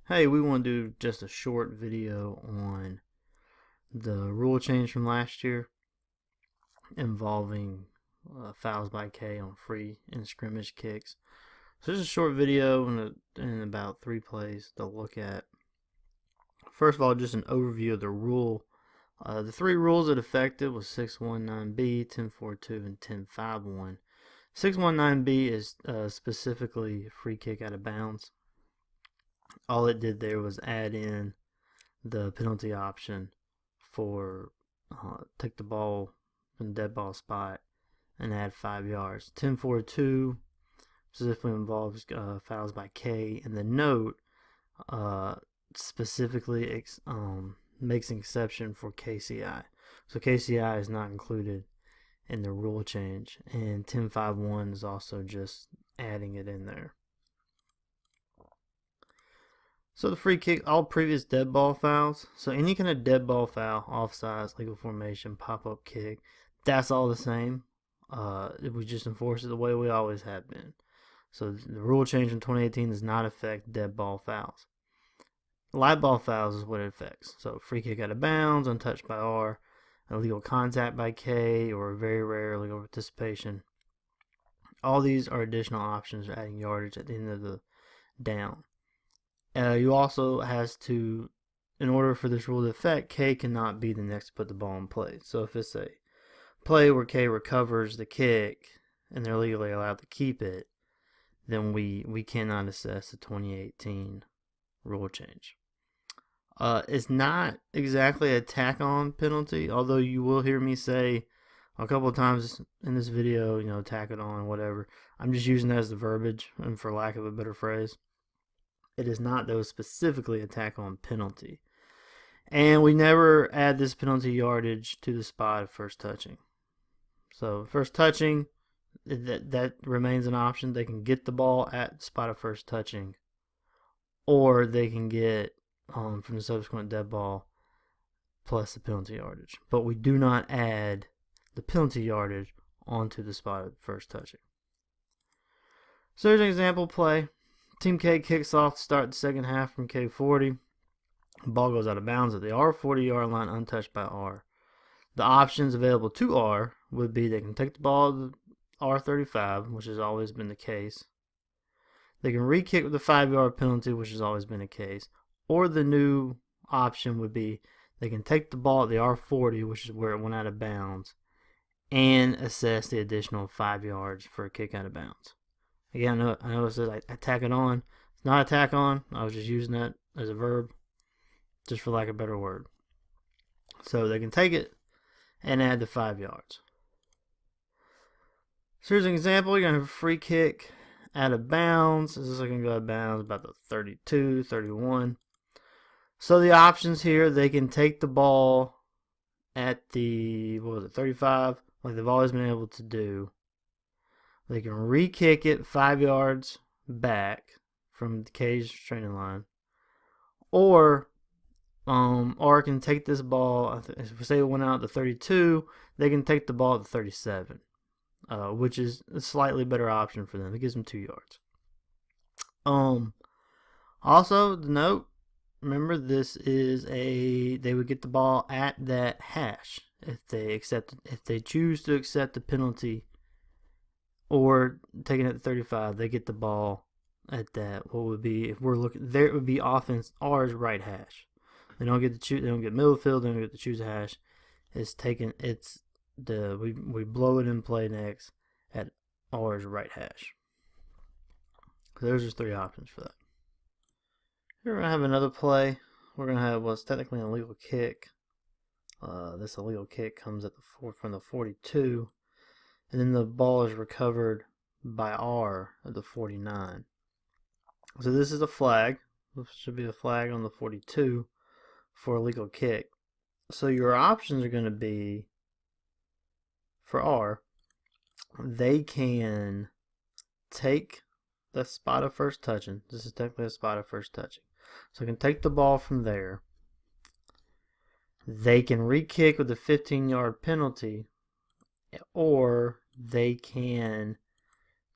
Hey, we want to do just a short video on the rule change from last year involving fouls by K on free and scrimmage kicks. So this is a short video in about 3 plays to look at. First of all, just an overview of the rule. The 3 rules that affected was 619B, 1042, and 1051. 619B is specifically a free kick out of bounds. All it did there was add in the penalty option for take the ball from the dead ball spot and add 5 yards. 1042 specifically involves fouls by K, and the note specifically makes an exception for KCI. So KCI is not included in the rule change, and 1051 is also just adding it in there. So the free kick, all previous dead ball fouls, so any kind of dead ball foul, offsides, legal formation, pop-up kick, that's all the same. We just enforce it the way we always have been. So the rule change in 2018 does not affect dead ball fouls. Live ball fouls is what it affects. So free kick out of bounds, untouched by R, illegal contact by K, or very rare illegal participation. All these are additional options for adding yardage at the end of the down. You also has to, in order for this rule to affect, K cannot be the next to put the ball in play. So if it's a play where K recovers the kick and they're legally allowed to keep it, then we cannot assess the 2018 rule change. It's not exactly a tack-on penalty, although you will hear me say a couple of times in this video, tack it on, whatever. I'm just using that as the verbiage, and for lack of a better phrase. It is not, though, specifically a tack-on penalty. And we never add this penalty yardage to the spot of first touching. So first touching, that remains an option. They can get the ball at the spot of first touching, or they can get from the subsequent dead ball plus the penalty yardage. But we do not add the penalty yardage onto the spot of first touching. So here's an example play. Team K kicks off to start the second half from K40. The ball goes out of bounds at the R40 yard line, untouched by R. The options available to R would be they can take the ball to the R35, which has always been the case. They can re-kick with a 5-yard penalty, which has always been the case. Or the new option would be they can take the ball at the R40, which is where it went out of bounds, and assess the additional 5 yards for a kick out of bounds. Again, I know it says I tack it on. It's not a tack on. I was just using that as a verb, just for lack of a better word. So they can take it and add the 5 yards. So here's an example. You're going to have a free kick out of bounds. This is going to go out of bounds about the 32, 31. So the options here, they can take the ball at the, 35, like they've always been able to do. They can re-kick it 5 yards back from the K's training line, or can take this ball. If we say it went out to 32, they can take the ball at the 37, which is a slightly better option for them. It gives them 2 yards. Also, the note. Remember, this is they would get the ball at that hash if they choose to accept the penalty. Or taking it at 35, they get the ball at that. What would be, if we're looking there, it would be offense R's right hash. They don't get to choose. They don't get middle field. They don't get to choose a hash. It's taken. It's we blow it in play next at R's right hash. So there's just 3 options for that. Here we're gonna have another play. We're gonna have what's technically an illegal kick. This illegal kick comes at from the 42. And then the ball is recovered by R at the 49. So this is a flag. This should be a flag on the 42 for a legal kick. So your options are going to be, for R, they can take the spot of first touching. This is technically a spot of first touching. So they can take the ball from there. They can re-kick with a 15-yard penalty, or they can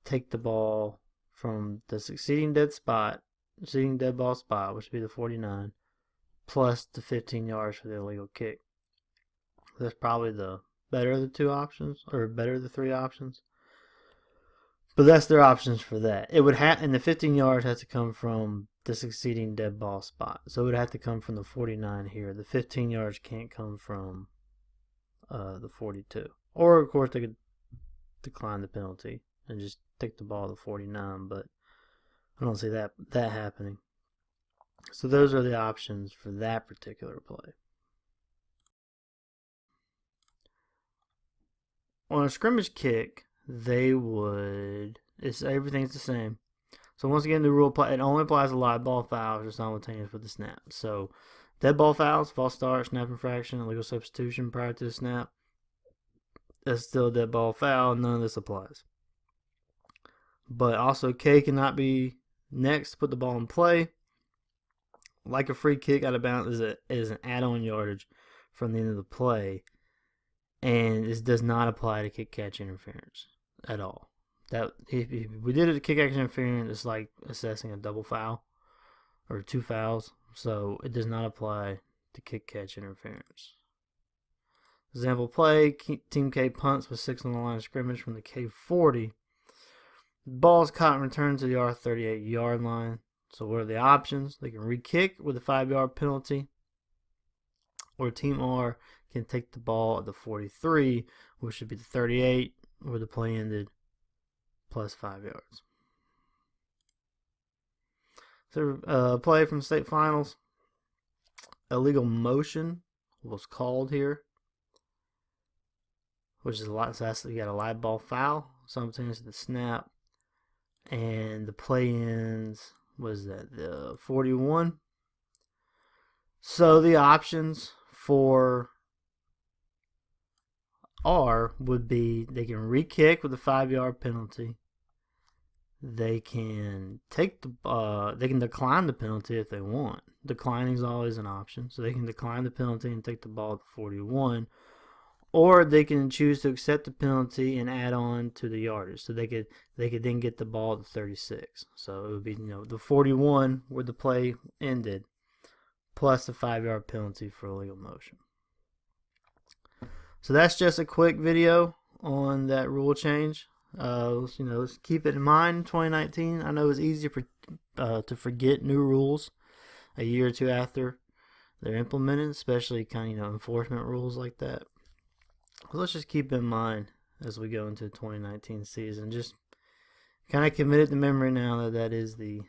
take the ball from the succeeding dead spot exceeding dead ball spot, which would be the 49, plus the 15 yards for the illegal kick. That's probably the better of the two options, or better of the three options. But that's their options for that. It would have, and the 15 yards has to come from the succeeding dead ball spot. So it would have to come from the 49 here. The 15 yards can't come from the 42. Or of course they could decline the penalty and just take the ball to 49, but I don't see that happening. So those are the options for that particular play. On a scrimmage kick, everything's the same. So once again, the rule it only applies to live ball fouls or simultaneous with the snap. So dead ball fouls, false start, snap infraction, illegal substitution prior to the snap, that's still a dead ball foul. None of this applies. But also K cannot be next to put the ball in play. Like a free kick out of bounds is an add-on yardage from the end of the play. And this does not apply to kick-catch interference at all. That if we did it to kick-catch interference, it's like assessing a double foul or two fouls. So it does not apply to kick-catch interference. Example play: Team K punts with 6 on the line of scrimmage from the K40. The ball is caught and returned to the R38 yard line. So what are the options? They can re-kick with a 5-yard penalty, or Team R can take the ball at the 43, which should be the 38, where the play ended, plus 5 yards. So play from state finals. Illegal motion was called here, which is a lot. So that's, you got a live ball foul, simultaneous to the snap, and the play ends. Was that the 41? So the options for R would be they can re-kick with a 5-yard penalty. They can take they can decline the penalty if they want. Declining is always an option, so they can decline the penalty and take the ball at the 41, or they can choose to accept the penalty and add on to the yardage. So they could then get the ball to 36. So it would be, the 41 where the play ended, plus the 5-yard penalty for illegal motion. So that's just a quick video on that rule change. Let's keep it in mind in 2019. I know it's easy to forget new rules a year or two after they're implemented, especially kind of enforcement rules like that. So let's just keep in mind as we go into the 2019 season. Just kind of commit it to memory now that is the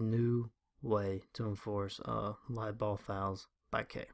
new way to enforce live ball fouls by K.